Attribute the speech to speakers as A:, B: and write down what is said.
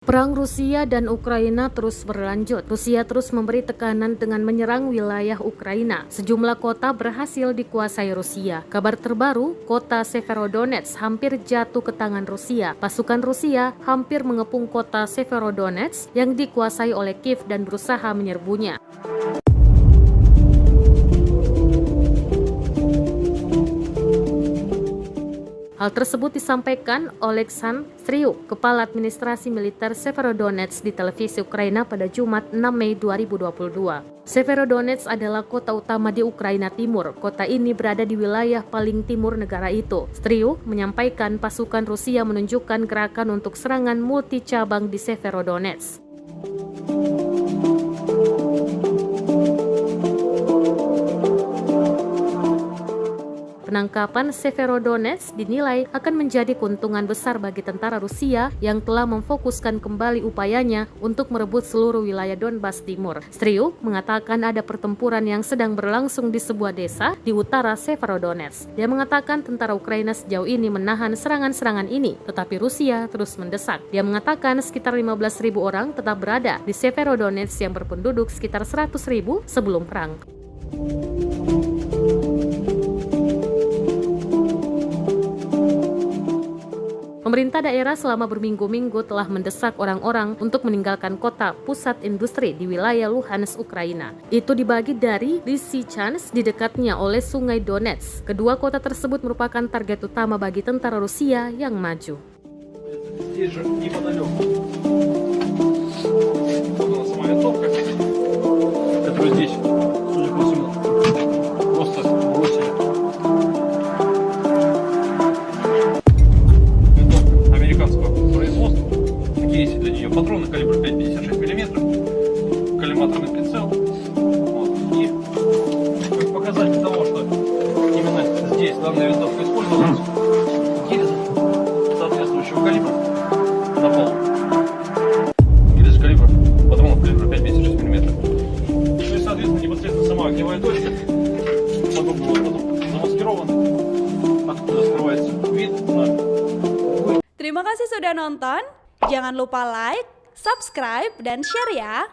A: Perang Rusia dan Ukraina terus berlanjut. Rusia terus memberi tekanan dengan menyerang wilayah Ukraina. Sejumlah kota berhasil dikuasai Rusia. Kabar terbaru, kota Severodonetsk hampir jatuh ke tangan Rusia. Pasukan Rusia hampir mengepung kota Severodonetsk yang dikuasai oleh Kiev dan berusaha menyerbunya. Hal tersebut disampaikan Oleksandr Stryuk, Kepala Administrasi Militer Severodonetsk di televisi Ukraina pada Jumat 6 Mei 2022. Severodonetsk adalah kota utama di Ukraina Timur. Kota ini berada di wilayah paling timur negara itu. Stryuk menyampaikan pasukan Rusia menunjukkan gerakan untuk serangan multi cabang di Severodonetsk. Penangkapan Severodonetsk dinilai akan menjadi keuntungan besar bagi tentara Rusia yang telah memfokuskan kembali upayanya untuk merebut seluruh wilayah Donbas Timur. Stryuk mengatakan ada pertempuran yang sedang berlangsung di sebuah desa di utara Severodonetsk. Dia mengatakan tentara Ukraina sejauh ini menahan serangan-serangan ini, tetapi Rusia terus mendesak. Dia mengatakan sekitar 15.000 orang tetap berada di Severodonetsk yang berpenduduk sekitar 100.000 sebelum perang. Pemerintah daerah selama berminggu-minggu telah mendesak orang-orang untuk meninggalkan kota pusat industri di wilayah Luhansk, Ukraina. Itu dibagi dari Lysychansk di dekatnya oleh Sungai Donetsk. Kedua kota tersebut merupakan target utama bagi tentara Rusia yang maju.
B: Патроны калибра 5,56 мм, коллиматорный прицел. И как показатель того, что именно здесь данная винтовка использовалась, гильза соответствующего калибра на пол. Гильза калибра, патронов калибра 5,56 мм. Ну и, соответственно, непосредственно сама огневая точка подобного образом замаскирована, откуда скрывается вид на...
C: Terima kasih sudah nonton. Jangan lupa like, subscribe, dan share ya!